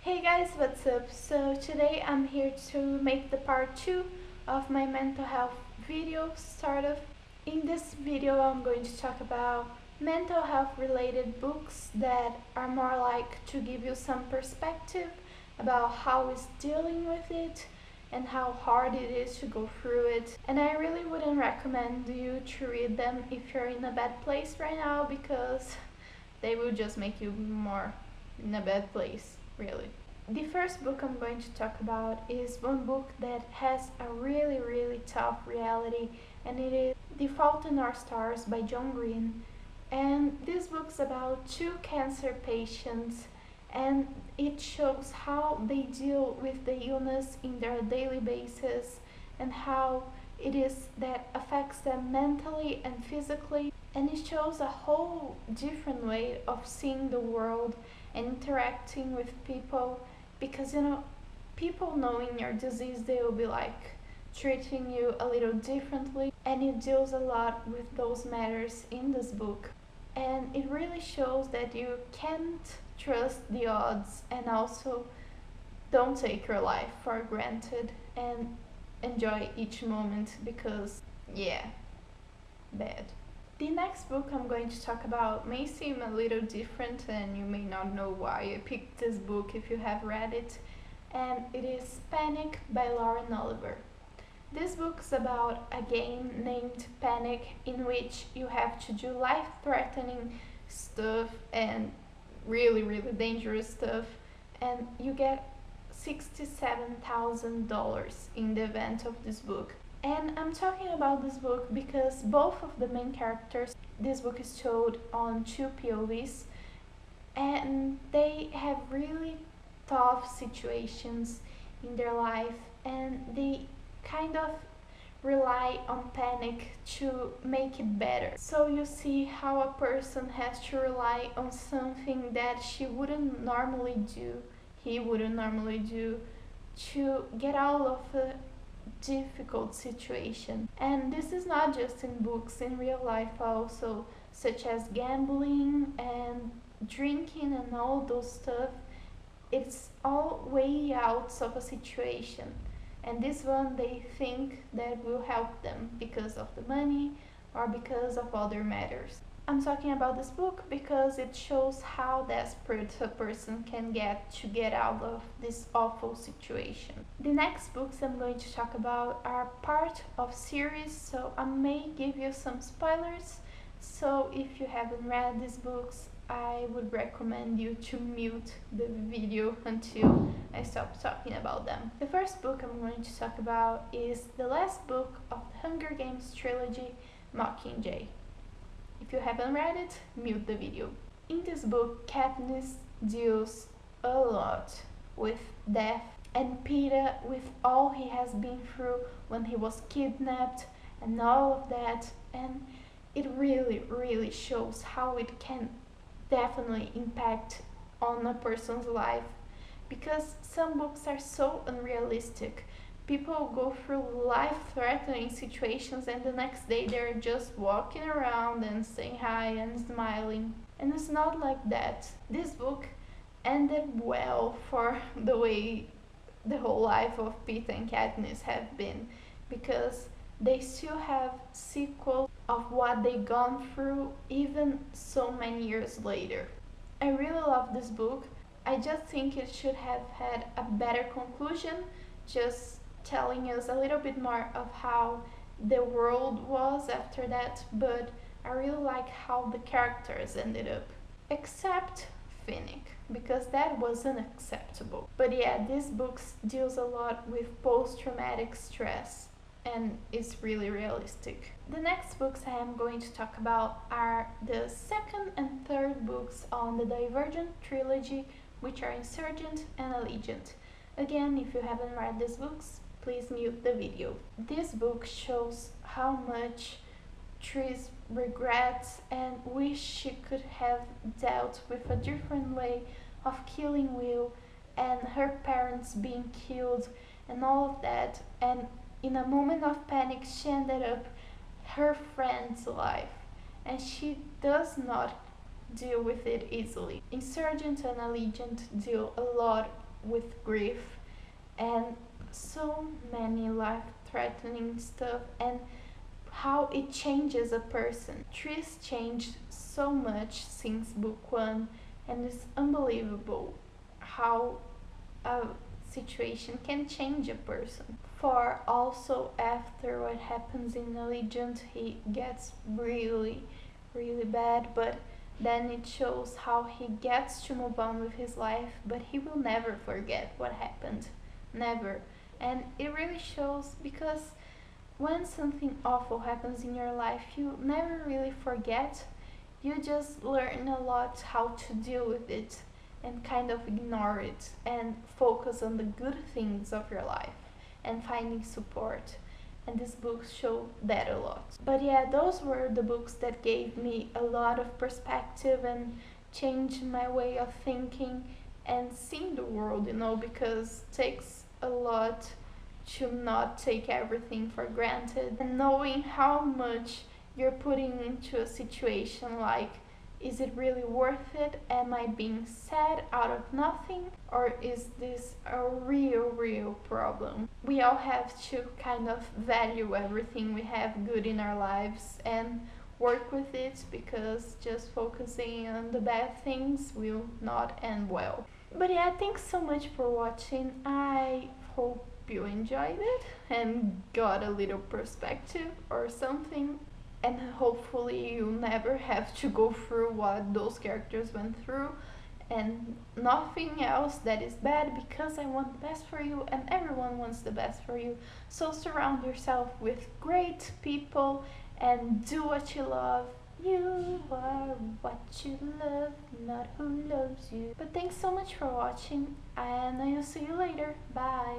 Hey guys, what's up? So today I'm here to make the part 2 of my mental health video sort of. In this video I'm going to talk about mental health related books that are more like to give you some perspective about how it's dealing with it and how hard it is to go through it. And I really wouldn't recommend you to read them if you're in a bad place right now, because they will just make you more in a bad place, really. The first book I'm going to talk about is one book that has a really tough reality, and it is The Fault in Our Stars by John Green. And this book's about two cancer patients, and it shows how they deal with the illness in their daily basis and how it is that affects them mentally and physically. And it shows a whole different way of seeing the world and interacting with people, because people knowing your disease, they will be like treating you a little differently, and it deals a lot with those matters in this book. And it really shows that you can't trust the odds, and also don't take your life for granted and enjoy each moment, because yeah, bad. The next book I'm going to talk about may seem a little different, and you may not know why I picked this book if you have read it, and it is Panic by Lauren Oliver. This book is about a game named Panic, in which you have to do life-threatening stuff and really dangerous stuff, and you get $67,000 in the event of this book. And I'm talking about this book because both of the main characters, this book is told on two POVs, and they have really tough situations in their life, and they kind of rely on panic to make it better. So you see how a person has to rely on something that he wouldn't normally do to get out of a difficult situation. And this is not just in books, in real life also, such as gambling and drinking and all those stuff. It's all way out of a situation, and this one they think that will help them because of the money or because of other matters. I'm talking about this book because it shows how desperate a person can get to get out of this awful situation. The next books I'm going to talk about are part of series, so I may give you some spoilers. So if you haven't read these books, I would recommend you to mute the video until I stop talking about them. The first book I'm going to talk about is the last book of the Hunger Games trilogy, Mockingjay. If you haven't read it, mute the video. In this book, Katniss deals a lot with death, and Peter with all he has been through when he was kidnapped and all of that, and it really shows how it can definitely impact on a person's life, because some books are so unrealistic. People go through life-threatening situations, and the next day they're just walking around and saying hi and smiling. And it's not like that. This book ended well for the way the whole life of Peter and Katniss have been, because they still have sequels of what they gone through even so many years later. I really love this book. I just think it should have had a better conclusion, just telling us a little bit more of how the world was after that, but I really like how the characters ended up. Except Finnick, because that was unacceptable. But yeah, this book deals a lot with post-traumatic stress, and it's really realistic. The next books I am going to talk about are the second and third books on the Divergent trilogy, which are Insurgent and Allegiant. Again, if you haven't read these books, please mute the video. This book shows how much Tris regrets and wish she could have dealt with a different way of killing Will and her parents being killed and all of that, and in a moment of panic she ended up her friend's life, and she does not deal with it easily. Insurgent and Allegiant deal a lot with grief and so many life-threatening stuff, and how it changes a person. Tris changed so much since book one, and it's unbelievable how a situation can change a person. For also after what happens in Allegiant, he gets really, really bad, but then it shows how he gets to move on with his life, but he will never forget what happened. Never. And it really shows because when something awful happens in your life, you never really forget. You just learn a lot how to deal with it and kind of ignore it and focus on the good things of your life and finding support. And these books show that a lot. But yeah, those were the books that gave me a lot of perspective and changed my way of thinking and seeing the world, because it takes a lot to not take everything for granted, and knowing how much you're putting into a situation, like, is it really worth it? Am I being sad out of nothing? Or is this a real problem? We all have to kind of value everything we have good in our lives and work with it, because just focusing on the bad things will not end well. But yeah, thanks so much for watching. I hope you enjoyed it and got a little perspective or something, and hopefully you never have to go through what those characters went through, and nothing else that is bad, because I want the best for you and everyone wants the best for you. So surround yourself with great people and do what you love. You are what you love, not who loves you. But thanks so much for watching, and I will see you later. Bye.